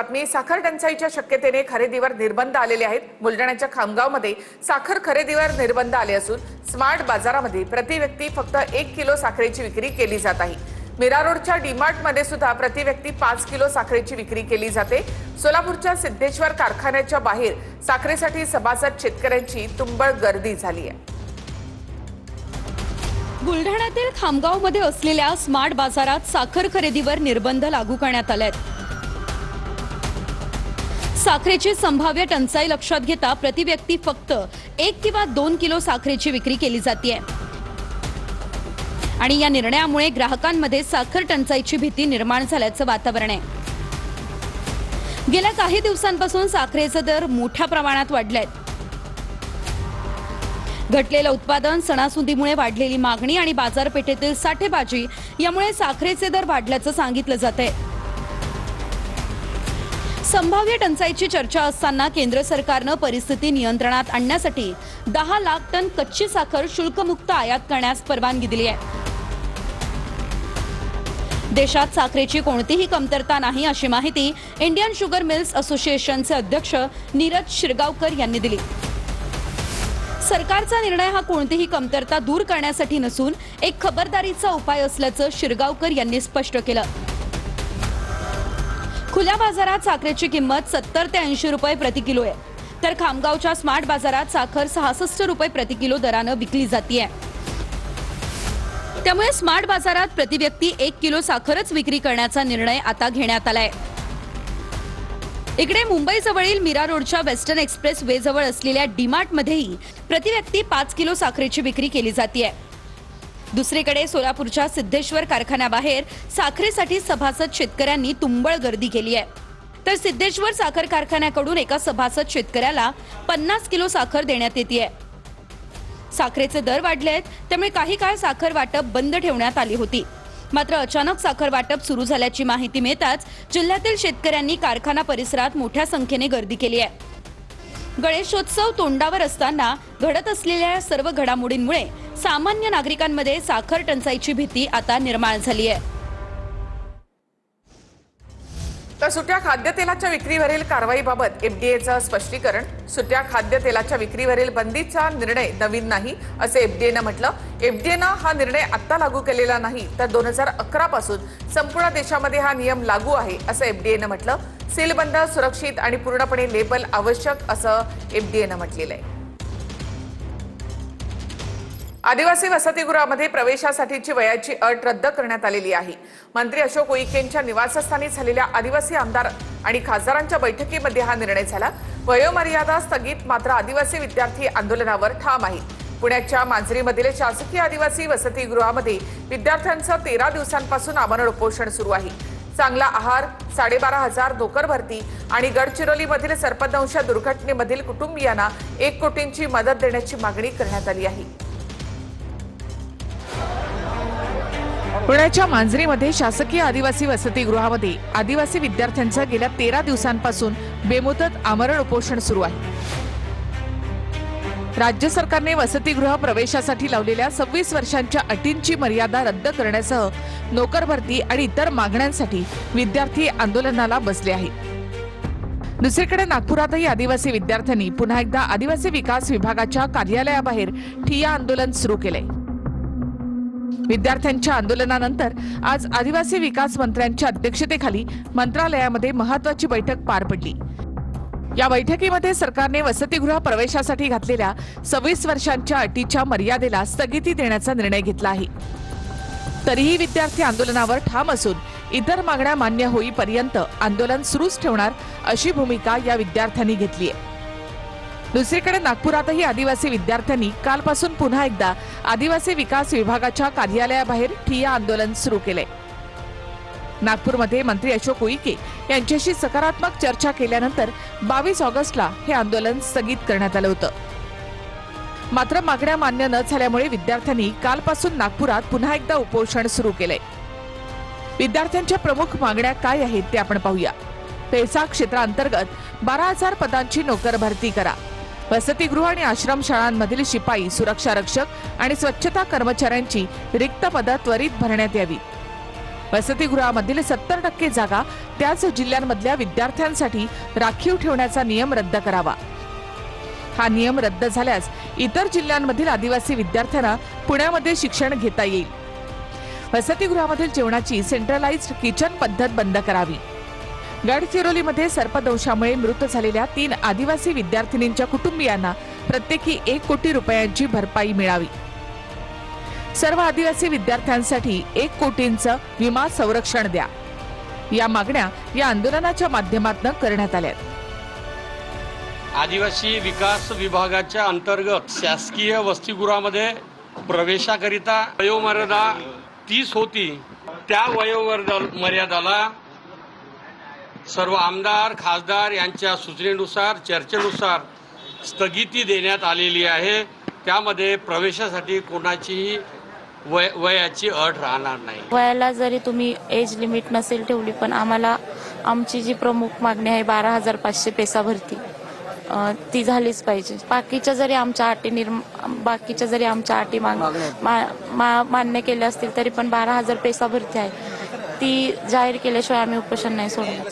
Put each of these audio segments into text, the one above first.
बातमी साखर टंचाईच्या शक्यतेने खरेदीवर निर्बंध आलेले आहेत। बुलढाण्याच्या खामगावमध्ये साखर खरेदीवर निर्बंध आले असून स्मार्ट बाजारामध्ये प्रति व्यक्ती फक्त 1 किलो साखरेची विक्री केली जात आहे। मीरा रोडच्या डीमार्ट मध्ये सुद्धा प्रति व्यक्ती 5 किलो साखरेची विक्री केली जाते। सोलापूरच्या सिद्धेश्वर कारखान्याच्या बाहेर साखरेसाठी सभासद शेतकऱ्यांची तुंबळ गर्दी झाली आहे। बुलढाण्यातील खामगावमध्ये असलेल्या स्मार्ट बाजारात साखर खरेदीवर निर्बंध लागू करण्यात आले आहेत। साखरेची संभाव्य टंचाई लक्षात घेता प्रति व्यक्ती फक्त 1 किंवा 2 किलो साखरेची विक्री केली जाते आणि या निर्णयामुळे ग्राहकांमध्ये साखर टंचाईची भीती निर्माण झाल्याचं वातावरण आहे। गेल्या काही दिवसांपासून साखरेचे दर मोठ्या प्रमाणात वाढले आहेत। घटलेलं उत्पादन, सणासुदीमुळे वाढलेली मागणी आणि बाजारपेठेतील साठेबाजी यामुळे साखरेचे दर वाढल्याचं सांगितलं जातंय। संभाव्य टंचाईची चर्चा असताना केंद्र सरकारनं परिस्थिती नियंत्रणात आणण्यासाठी 10 लाख टन कच्ची साखर शुल्कमुक्त आयात करण्यास परवानगी दिली आहे। देशात साखरेची कोणतीही कमतरता नाही अशी माहिती इंडियन शुगर मिल्स असोसिएशनचे अध्यक्ष नीरज शिरगावकर यांनी दिली। सरकारचा निर्णय हा कोणतीही कमतरता दूर करण्यासाठी नसून एक खबरदारीचा उपाय असल्याचं शिरगावकर यांनी स्पष्ट केलं। खुल्या बाजारात साखरेची किंमत 70 ते 80 रुपये प्रति किलो आहे, तर खामगावच्या स्मार्ट बाजारात साखर 66 रुपये प्रति किलो दरानं विकली जाते। त्यामुळे स्मार्ट बाजारात प्रति व्यक्ती 1 किलो साखरच विक्री करण्याचा निर्णय आता घेण्यात आलाय। इकडे मुंबईजवळील मीरा रोडच्या वेस्टर्न एक्सप्रेस वे जवळ असलेल्या डीमार्ट मध्येही प्रति व्यक्ती 5 किलो साखरेची विक्री केली जाते। दुसरीकडे सोलापूरच्या सिद्धेश्वर कारखान्याबाहेर साखरेसाठी सभासद शेतकऱ्यांनी तुंबळ गर्दी केली आहे, तर सिद्धेश्वर साखर कारखान्याकडून एका सभासद शेतकऱ्याला 50 किलो साखर देण्यात येते। साखरेचे दर वाढले आहेत, त्यामुळे काही काळ साखर वाटप बंद ठेवण्यात आली होती। मात्र अचानक साखर वाटप सुरू झाल्याची माहिती मिळताच जिल्ह्यातील शेतकऱ्यांनी कारखाना परिसरात मोठ्या संख्येने गर्दी केली आहे। गणेशोत्सव तोंडावर असताना घडत असलेल्या या सर्व घडामोडींमुळे सामान्य नागरिकांमध्ये साखर टंचाईची भीती आता निर्माण झाली आहे। तर सुट्या खाद्यतेलाच्या विक्रीवरील कारवाईबाबत एफडीएचं स्पष्टीकरण। सुट्या खाद्यतेलाच्या विक्रीवरील बंदीचा निर्णय नवीन नाही असं एफडीएनं म्हटलं। एफडीएनं हा निर्णय आता लागू केलेला नाही, तर 2011 पासून संपूर्ण देशामध्ये हा नियम लागू आहे असं एफडीएनं म्हटलं। सीलबंद, सुरक्षित आणि पूर्णपणे लेबल आवश्यक असं एफडीएनं म्हटलेलं आहे। आदिवासी वसतिगृहामध्ये प्रवेशासाठीची वयाची अट रद्द करण्यात आलेली आहे। मंत्री अशोक उईकेंच्या निवासस्थानी झालेल्या आदिवासी आमदार आणि खासदारांच्या बैठकीमध्ये हा निर्णय झाला। वयोमर्यादा स्थगित, मात्र आदिवासी विद्यार्थी आंदोलनावर ठाम आहेत। पुण्याच्या मांजरीमधील शासकीय आदिवासी वसतिगृहामध्ये विद्यार्थ्यांचं 13 दिवसांपासून आमरण उपोषण सुरू आहे। चांगला आहार, 12,500 नोकर भरती आणि गडचिरोलीमधील सर्पदंश दुर्घटनेमधील कुटुंबियांना 1 कोटींची मदत देण्याची मागणी करण्यात आली आहे। पुण्याच्या मांजरीमध्ये शासकीय आदिवासी वसतिगृहामध्ये आदिवासी विद्यार्थ्यांचं गेल्या 13 दिवसांपासून बेमुदत आमरण उपोषण सुरू आहे। राज्य सरकारने वसतिगृह प्रवेशासाठी लावलेल्या 26 वर्षांच्या अटींची मर्यादा रद्द करण्यासह नोकर भरती आणि इतर मागण्यांसाठी विद्यार्थी आंदोलनाला बसले आहेत। दुसरीकडे नागपुरातही आदिवासी विद्यार्थ्यांनी पुन्हा एकदा आदिवासी विकास विभागाच्या कार्यालयाबाहेर ठिय्या आंदोलन सुरू केले। विद्यार्थ्यांच्या आंदोलनानंतर आज आदिवासी विकास मंत्र्यांच्या अध्यक्षतेखाली मंत्रालयामध्ये महत्त्वाची बैठक पार पडली। या बैठकीमध्ये सरकारने वसतिगृह प्रवेशासाठी घातलेल्या 26 वर्षांच्या अटीच्या मर्यादेला स्थगिती देण्याचा निर्णय घेतला आहे। तरीही विद्यार्थी आंदोलनावर ठाम असून इतर मागण्या मान्य होईपर्यंत आंदोलन सुरूच ठेवणार अशी भूमिका या विद्यार्थ्यांनी घेतली आहे। दुसरीकडे नागपुरातही आदिवासी विद्यार्थ्यांनी कालपासून पुन्हा एकदा आदिवासी विकास विभागाच्या कार्यालयाबाहेर ठिय्या आंदोलन सुरू केले। नागपूरमध्ये मंत्री अशोक उईके यांच्याशी सकारात्मक चर्चा केल्यानंतर 22 ऑगस्टला हे आंदोलन स्थगित करण्यात आलं होतं। मात्र मागण्या मान्य न झाल्यामुळे विद्यार्थ्यांनी कालपासून नागपुरात पुन्हा एकदा उपोषण सुरू केले। विद्यार्थ्यांच्या प्रमुख मागण्या काय आहेत ते आपण पाहूया। पेसा क्षेत्रांतर्गत 12,000 पदांची नोकर भरती करा। वसतिगृह आणि आश्रमशाळांमधील शिपाई, सुरक्षा रक्षक आणि स्वच्छता कर्मचाऱ्यांची रिक्त पदं त्वरित भरण्यात यावी। वसतिगृहामधील 70% जागा त्याच जिल्ह्यांमधल्या विद्यार्थ्यांसाठी राखीव ठेवण्याचा नियम रद्द करावा. हा नियम रद्द झाल्यास इतर जिल्ह्यांमधील आदिवासी विद्यार्थ्यांना पुण्यामध्ये शिक्षण घेता येईल. वसतिगृहामधील जेवणाची सेंट्रलाइज्ड किचन पद्धत बंद करावी. गडचिरोलीमध्ये सर्पदंशामुळे मृत झालेल्या 3 आदिवासी विद्यार्थिनींच्या कुटुंबियांना प्रत्येकी 1 कोटी रुपयांची भरपाई मिळावी. सर्व आदिवासी विद्यार्थ्यांसाठी 1 कोटींचं विमा संरक्षण द्या. या मागण्या या आंदोलनाच्या माध्यमातून करण्यात आल्या. आदिवासी विकास विभागाच्या अंतर्गत शासकीय वसतिगृहामध्ये प्रवेशाकरिता वयोमर्यादा 30 होती. त्या वयोमर्यादाला सर्व आमदार खासदार यांच्या सूचनेनुसार चर्चेनुसार स्थगिती देण्यात आलेली आहे. त्यामध्ये प्रवेशासाठी कोणाचीही वयाची अट राहणार नाही. वयाला जरी तुम्ही एज लिमिट नसेल ठेवली, पण आम्हाला आमची जी प्रमुख मागणी आहे 12,500 पैसा भरती ती झालीच पाहिजे. बाकीच्या जरी आमच्या अटी मान्य केल्या असतील तरी पण 12,000 पैसा भरती आहे ती जाहीर केल्याशिवाय आम्ही उपोषण नाही सोडणार.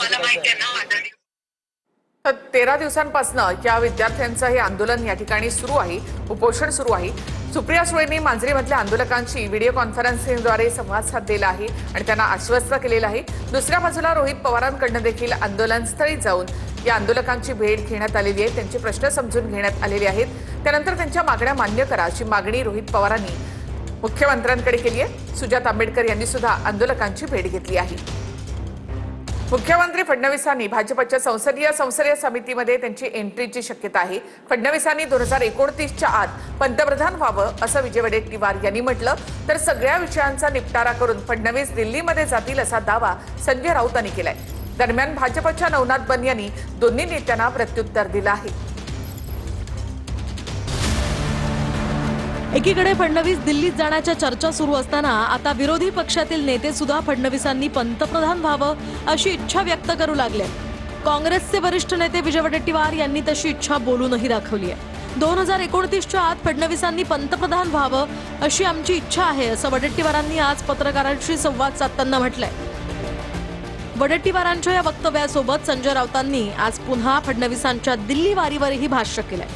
13 दिवसांपासून या विद्यार्थ्यांचं हे आंदोलन या ठिकाणी सुरू आहे, उपोषण सुरू आहे. सुप्रिया सुळेंनी मांजरीमधल्या आंदोलकांशी व्हिडिओ कॉन्फरन्सिंगद्वारे संवाद साधलेला आहे आणि त्यांना आश्वस्त केलेलं आहे. दुसऱ्या बाजूला रोहित पवारांकडून देखील आंदोलनस्थळी जाऊन या आंदोलकांची भेट घेण्यात आलेली आहे. त्यांचे प्रश्न समजून घेण्यात आलेले आहेत. त्यानंतर त्यांच्या मागण्या मान्य करा अशी मागणी रोहित पवारांनी मुख्यमंत्र्यांकडे केली आहे. सुजाता आंबेडकर यांनी सुद्धा आंदोलकांची भेट घेतली आहे. मुख्यमंत्री फडणवीसांनी भाजपच्या संसदीय समितीमध्ये त्यांची एंट्रीची शक्यता आहे. फडणवीसांनी 2029च्या आत पंतप्रधान व्हावं असं विजय वडेट्टीवार यांनी म्हटलं. तर सगळ्या विषयांचा निपटारा करून फडणवीस दिल्लीमध्ये जातील असा दावा संजय राऊत यांनी केलाय. दरम्यान भाजपच्या नवनाथ बन यांनी दोन्ही नेत्यांना प्रत्युत्तर दिलं आहे. एकीकडे फडणवीस दिल्लीत जाण्याच्या चर्चा सुरू असताना आता विरोधी पक्षातील नेते सुद्धा फडणवीसांनी पंतप्रधान व्हावं अशी इच्छा व्यक्त करू लागले. काँग्रेसचे वरिष्ठ नेते विजय वडेट्टीवार यांनी तशी इच्छा बोलूनही दाखवली आहे. 2029च्या आत फडणवीसांनी पंतप्रधान व्हावं अशी आमची इच्छा आहे असं वडेट्टीवारांनी आज पत्रकारांशी संवाद साधताना म्हटलंय. वडेट्टीवारांच्या या वक्तव्यासोबत संजय राऊतांनी आज पुन्हा फडणवीसांच्या दिल्ली वारीवरही भाष्य केलंय.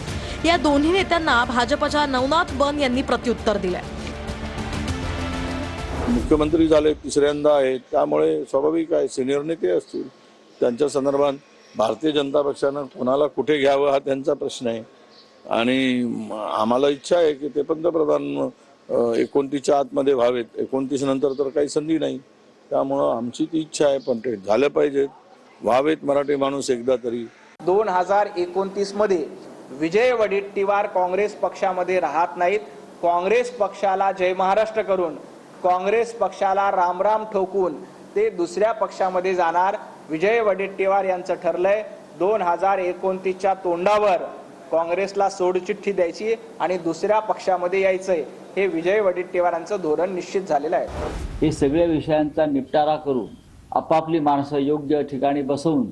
या दोन्ही नेत्यांना भाजपच्या नवनाथ बन यांनी प्रत्युत्तर दिलंय. मुख्यमंत्री झाले, तिसऱ्यांदा आहे, त्यामुळे स्वाभाविक आहे सिनियर नेते असतील त्यांच्या संदर्भात भारतीय जनता पक्षानं कोणाला कुठे घ्यावं हा त्यांचा प्रश्न आहे. आणि आम्हाला इच्छा आहे की ते पंतप्रधान 29च्या आतमध्ये व्हावेत. 29 नंतर तर काही संधी नाही. त्यामुळं आमची ती इच्छा आहे, पण ते झालं पाहिजेत, व्हावेत मराठी माणूस एकदा तरी. 2029 मध्ये विजय वडेट्टीवार काँग्रेस पक्षामध्ये राहत नाहीत. काँग्रेस पक्षाला जय महाराष्ट्र करून काँग्रेस पक्षाला रामराम ठोकून ते दुसऱ्या पक्षामध्ये जाणार. विजय वडेट्टीवार यांचं ठरलंय 2029च्या तोंडावर काँग्रेसला सोडचिठ्ठी द्यायची आणि दुसऱ्या पक्षामध्ये यायचंय. हे विजय वडेट्टीवारांचं धोरण निश्चित झालेलं आहे. हे सगळ्या विषयांचा निपटारा करून आपापली माणसं योग्य ठिकाणी बसवून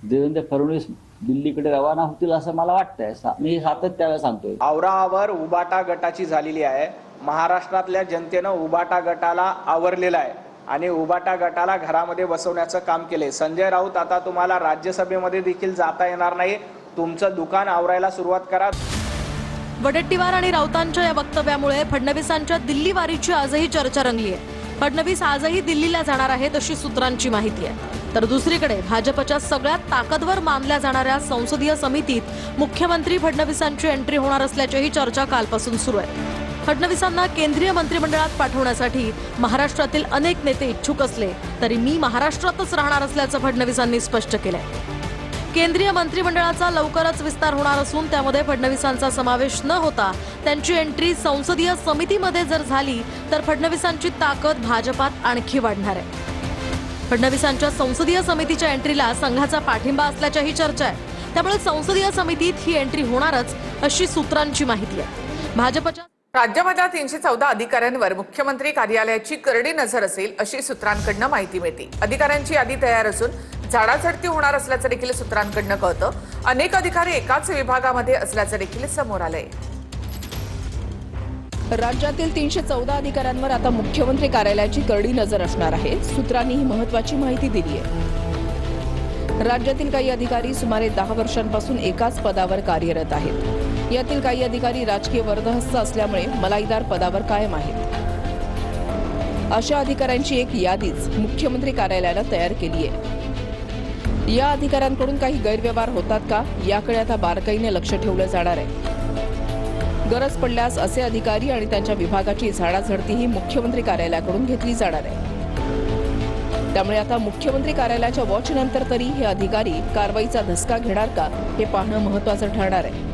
देवेंद्र फडणवीस दिल्लीकडे रवाना होतील असं मला वाटतंय. मी सातत्याने सांगतोय. आवराआवर उबाटा गटाची झालेली आहे. महाराष्ट्रातल्या जनतेनं उबाटा गटाला आवरलेला आहे आणि उबाटा गटाला घरामध्ये बसवण्याचं काम केलंय. संजय राऊत, आता तुम्हाला राज्यसभेमध्ये देखील जाता येणार नाही. तुमचं दुकान आवरायला सुरुवात करा. वडेट्टीवार आणि राऊतांच्या या वक्तव्यामुळे फडणवीसांच्या दिल्ली वारीची आजही चर्चा रंगली आहे. फडणवीस आजही दिल्लीला जाणार आहेत अशी सूत्रांची माहिती आहे. तर दुसरीकडे भाजपच्या सगळ्यात ताकदवर मानल्या जाणाऱ्या संसदीय समितीत मुख्यमंत्री फडणवीसांची एंट्री होणार असल्याचीही चर्चा कालपासून सुरू आहे. फडणवीसांना केंद्रीय मंत्रिमंडळात पाठवण्यासाठी महाराष्ट्रातील अनेक नेते इच्छुक असले तरी मी महाराष्ट्रातच राहणार असल्याचं फडणवीसांनी स्पष्ट केलंय. केंद्रीय मंत्रिमंडळाचा लवकरच विस्तार होणार असून त्यामध्ये फडणवीसांचा समावेश न होता त्यांची एंट्री संसदीय समितीमध्ये जर झाली तर फडणवीसांची ताकद भाजपात आणखी वाढणार आहे. फडणवीसांच्या संसदीय समितीच्या एंट्रीला संघाचा पाठिंबा असल्याच्याही चर्चा आहे. त्यामुळे संसदीय समितीत ही एंट्री होणारच अशी सूत्रांची माहिती आहे. भाजपच्या राज्यामधल्या 314 अधिकाऱ्यांवर मुख्यमंत्री कार्यालयाची करडी नजर असेल अशी सूत्रांकडून माहिती मिळते. अधिकाऱ्यांची यादी तयार असून झाडाझडती होणार असल्याचं देखील सूत्रांकडून कळतं. अनेक अधिकारी एकाच विभागामध्ये असल्याचं देखील समोर आलंय. राज्यातील 314 अधिकाऱ्यांवर आता मुख्यमंत्री कार्यालयाची करडी नजर असणार आहे. सूत्रांनी ही महत्त्वाची माहिती दिली आहे. राज्यातील काही अधिकारी सुमारे 10 वर्षांपासून एकाच पदावर कार्यरत आहेत. यातील काही अधिकारी राजकीय वर्दहस्त असल्यामुळे मलाईदार पदावर कायम आहेत. अशा अधिकाऱ्यांची एक यादीच मुख्यमंत्री कार्यालयानं तयार केली आहे. या अधिकाऱ्यांकडून काही गैरव्यवहार होतात का, याकडे आता बारकाईने लक्ष ठेवलं जाणार आहे. गरज पडल्यास असे अधिकारी आणि त्यांच्या विभागाची झाडाझडतीही मुख्यमंत्री कार्यालयाकडून घेतली जाणार आहे. त्यामुळे आता मुख्यमंत्री कार्यालयाच्या वॉचनंतर तरी हे अधिकारी कारवाईचा धसका घेणार का, हे पाहणं महत्त्वाचं ठरणार आहे.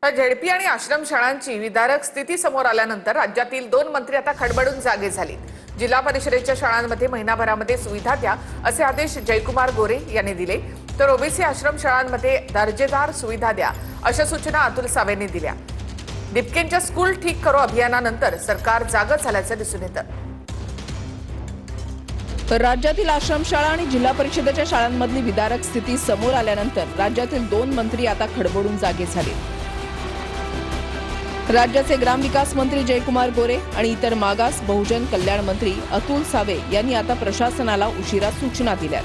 झेडपी आणि आश्रमशाळांची विदारक स्थिती समोर आल्यानंतर राज्यातील 2 मंत्री आता खडबडून जागे झालेत. जिल्हा परिषदेच्या शाळांमध्ये महिनाभरामध्ये सुविधा द्या असे आदेश जयकुमार गोरे यांनी दिले, तर ओबीसी आश्रमशाळांमध्ये दर्जेदार सुविधा द्या अशा सूचना अतुल सावेंनी दिल्या. दिपकेंच्या स्कूल ठीक करो अभियानानंतर सरकार जागं झाल्याचं दिसून येतं. राज्यातील आश्रमशाळा आणि जिल्हा परिषदेच्या शाळांमधली विदारक स्थिती समोर आल्यानंतर राज्यातील 2 मंत्री आता खडबडून जागे झाले. राज्याचे ग्रामविकास मंत्री जयकुमार गोरे आणि इतर मागास बहुजन कल्याण मंत्री अतुल सावे यांनी आता प्रशासनाला उशिरा सूचना दिल्या.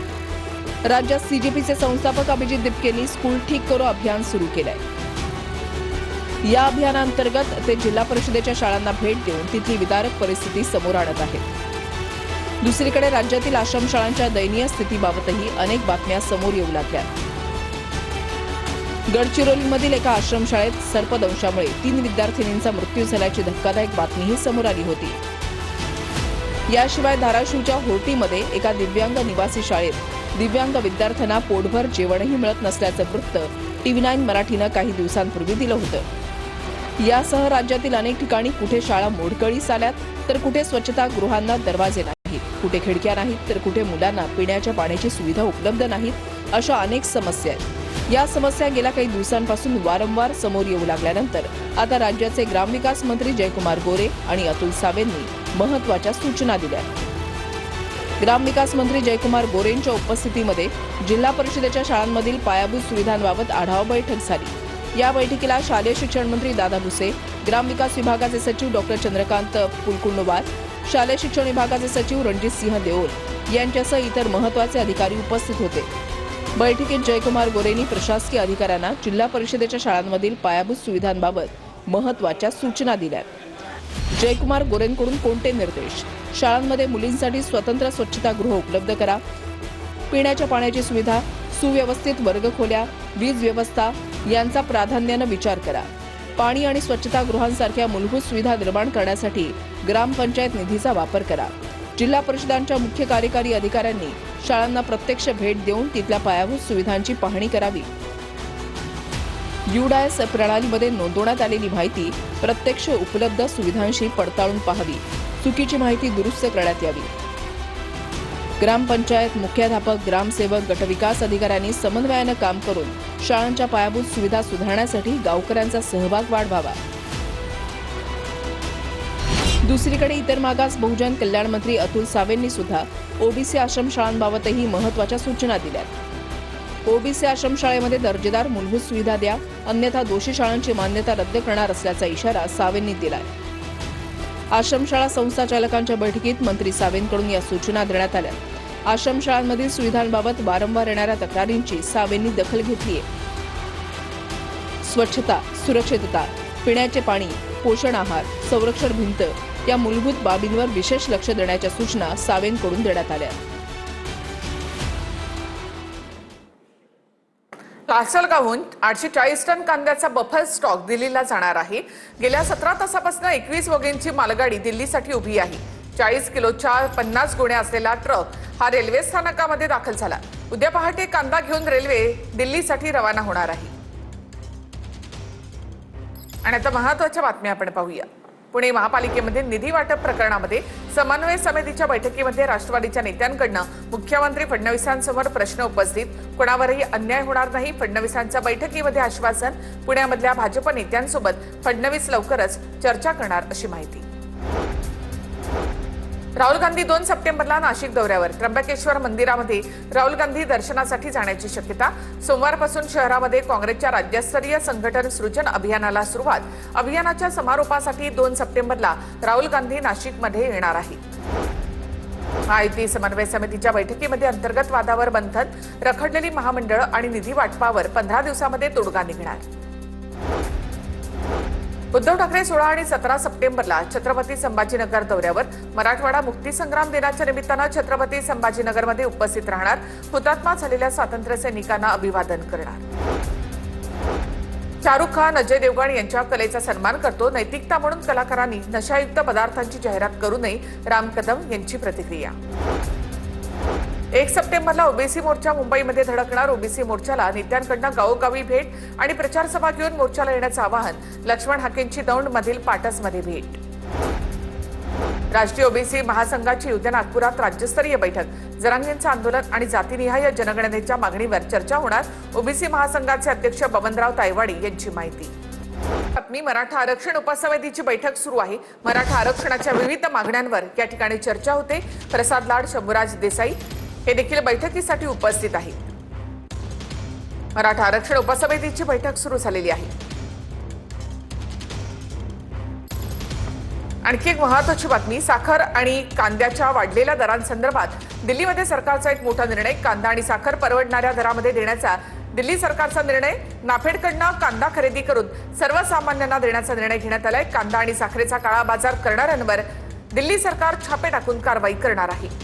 राज्यात सीजेपीचे संस्थापक अभिजित दिपकेंनी स्कूल ठीक करो अभियान सुरू केलंय. या अभियानांतर्गत ते जिल्हा परिषदेच्या शाळांना भेट देऊन तिथली विदारक परिस्थिती समोर आणत आहेत. दुसरीकडे राज्यातील आश्रमशाळांच्या दयनीय स्थितीबाबतही अनेक बातम्या समोर येऊ लागल्या. गडचिरोलीमधील एका आश्रमशाळेत सर्पदंशामुळे 3 विद्यार्थिनींचा मृत्यू झाल्याची धक्कादायक बातमीही समोर आली होती. याशिवाय धाराशिवच्या होर्टीमध्ये एका दिव्यांग निवासी शाळेत दिव्यांग विद्यार्थ्यांना पोटभर जेवणही मिळत नसल्याचं वृत्त TV9 मराठीनं काही दिवसांपूर्वी दिलं होतं. यासह राज्यातील अनेक ठिकाणी कुठे शाळा मोडकळीस आल्यात, तर कुठे स्वच्छतागृहांना दरवाजे नाहीत, कुठे खिडक्या नाहीत, तर कुठे मुलांना पिण्याच्या पाण्याची सुविधा उपलब्ध नाहीत, अशा अनेक समस्या आहेत. या समस्या गेल्या काही दिवसांपासून वारंवार समोर येऊ लागल्यानंतर आता राज्याचे ग्रामविकास मंत्री जयकुमार गोरे आणि अतुल सावेंनी महत्त्वाच्या सूचना दिल्या. ग्रामविकास मंत्री जयकुमार गोरेंच्या उपस्थितीमध्ये जिल्हा परिषदेच्या शाळांमधील पायाभूत सुविधांबाबत आढावा बैठक झाली. या बैठकीला शालेय शिक्षण मंत्री दादा भुसे, ग्रामविकास विभागाचे सचिव डॉक्टर चंद्रकांत पुलकुंडवार, शालेय शिक्षण विभागाचे सचिव रणजित सिंह देओल यांच्यासह इतर महत्त्वाचे अधिकारी उपस्थित होते. बैठकीत जयकुमार गोरेंनी प्रशासकीय अधिकाऱ्यांना जिल्हा परिषदेच्या शाळांमधील पायाभूत सुविधांबाबत महत्त्वाच्या सूचना दिल्या. जयकुमार गोरेंकडून कोणते निर्देश? शाळांमध्ये मुलींसाठी स्वतंत्र स्वच्छतागृह उपलब्ध करा, पिण्याच्या पाण्याची सुविधा, सुव्यवस्थित वर्गखोल्या, वीज व्यवस्था यांचा प्राधान्यानं विचार करा. पाणी आणि स्वच्छतागृहांसारख्या मूलभूत सुविधा निर्माण करण्यासाठी ग्रामपंचायत निधीचा वापर करा. जिल्हा परिषदांच्या मुख्य कार्यकारी अधिकाऱ्यांनी शाळांना प्रत्यक्ष भेट देऊन तिथल्या पायाभूत सुविधांची पाहणी करावी. UDAS प्रणालीमध्ये नोंदवण्यात आलेली माहिती प्रत्यक्ष उपलब्ध सुविधांशी पडताळून पाहावी. चुकीची माहिती दुरुस्त करण्यात यावी. ग्रामपंचायत, मुख्याध्यापक, ग्रामसेवक, गटविकास अधिकाऱ्यांनी समन्वयानं काम करून शाळांच्या पायाभूत सुविधा सुधारण्यासाठी गावकऱ्यांचा सहभाग वाढवावा. दुसरीकडे इतर मागास बहुजन कल्याण मंत्री अतुल सावेंनी सुद्धा ओबीसी आश्रमशाळांबाबतही महत्त्वाच्या सूचना दिल्या. ओबीसी आश्रमशाळेमध्ये दर्जेदार मूलभूत सुविधा द्या, अन्यथा दोषी शाळांची मान्यता रद्द करणार असल्याचा इशारा सावेंनी दिलाय. आश्रमशाळा संस्थाचालकांच्या बैठकीत मंत्री सावेंकडून या सूचना देण्यात आल्या. आश्रमशाळांमधील सुविधांबाबत वारंवार येणाऱ्या तक्रारींची सावेंनी दखल घेतली आहे. स्वच्छता, सुरक्षितता, पिण्याचे पाणी, पोषण आहार, संरक्षण भिंत या मूलभूत बाबींवर विशेष लक्ष देण्याच्या सूचना सावेंकडून देण्यात आल्या. लासलगावहून 840 टन कांद्याचा बफर स्टॉक दिल्लीला जाणार आहे. गेल्या 17 तासापासून 21 वगैंची मालगाडी दिल्लीसाठी उभी आहे. 40 किलोच्या 50 गोण्या असलेला ट्रक हा रेल्वे स्थानकामध्ये दाखल झाला. उद्या पहाटे कांदा घेऊन रेल्वे दिल्लीसाठी रवाना होणार आहे. आणि आता महत्त्वाच्या बातम्या आपण पाहूया. पुणे महापालिकेमध्ये निधी वाटप प्रकरणामध्ये समन्वय समितीच्या बैठकीमध्ये राष्ट्रवादीच्या नेत्यांकडनं मुख्यमंत्री फडणवीसांसमोर प्रश्न उपस्थित. कोणावरही अन्याय होणार नाही, फडणवीसांच्या बैठकीमध्ये आश्वासन. पुण्यामधल्या भाजप नेत्यांसोबत फडणवीस लवकरच चर्चा करणार अशी माहिती. राहुल गांधी 2 सप्टेंबरला नाशिक दौऱ्यावर. त्र्यंबकेश्वर मंदिरामध्ये राहुल गांधी दर्शनासाठी जाण्याची शक्यता. सोमवारपासून शहरामध्ये काँग्रेसच्या राज्यस्तरीय संघटन सृजन अभियानाला सुरुवात. अभियानाच्या समारोपासाठी 2 सप्टेंबरला राहुल गांधी नाशिकमध्ये येणार आहेत. महायुती समन्वय समितीच्या बैठकीमध्ये अंतर्गत वादावर बंधन. रखडलेली महामंडळ आणि निधी वाटपावर 15 दिवसामध्ये तोडगा निघणार. उद्धव ठाकरे 16 आणि 17 सप्टेंबरला छत्रपती संभाजीनगर दौऱ्यावर. मराठवाडा मुक्तीसंग्राम दिनाच्या निमित्तानं छत्रपती संभाजीनगरमध्ये उपस्थित राहणार. हुतात्मा झालेल्या स्वातंत्र्यसैनिकांना अभिवादन करणार. शाहरुख खान अजय देवगण यांच्या कलेचा सन्मान करतो. नैतिकता म्हणून कलाकारांनी नशायुक्त पदार्थांची जाहिरात करू नये. राम कदम यांची प्रतिक्रिया. 1 सप्टेंबरला ओबीसी मोर्चा मुंबईमध्ये धडकणार. ओबीसी मोर्चाला नेत्यांकडून गावोगावी भेट आणि प्रचार सभा घेऊन मोर्चाला येण्याचं आवाहन. लक्ष्मण हाकेंची दौंडमधील पाटसमध्ये भेट. राष्ट्रीय ओबीसी महासंघाची उद्या नागपुरात राज्यस्तरीय बैठक. जरांगेंचं आंदोलन आणि जातीनिहाय जनगणनेच्या मागणीवर चर्चा होणार. ओबीसी महासंघाचे अध्यक्ष बबनराव तायवाडी यांची माहिती. मराठा आरक्षण उपसमितीची बैठक सुरू आहे. मराठा आरक्षणाच्या विविध मागण्यांवर या ठिकाणी चर्चा होते. प्रसाद लाड, शंभूराज देसाई हे देखील बैठकीसाठी उपस्थित आहेत. मराठा आरक्षण उपसमितीची बैठक सुरू झालेली आहे. आणखी एक महत्त्वाची बातमी. साखर आणि कांद्याच्या वाढलेल्या दरांसंदर्भात दिल्लीमध्ये सरकारचा एक मोठा निर्णय. कांदा आणि साखर परवडणाऱ्या दरामध्ये देण्याचा दिल्ली सरकारचा निर्णय. नाफेडकडनं कांदा खरेदी करून सर्वसामान्यांना देण्याचा निर्णय घेण्यात आलाय. कांदा आणि साखरेचा काळा बाजार करणाऱ्यांवर दिल्ली सरकार छापे टाकून कारवाई करणार आहे.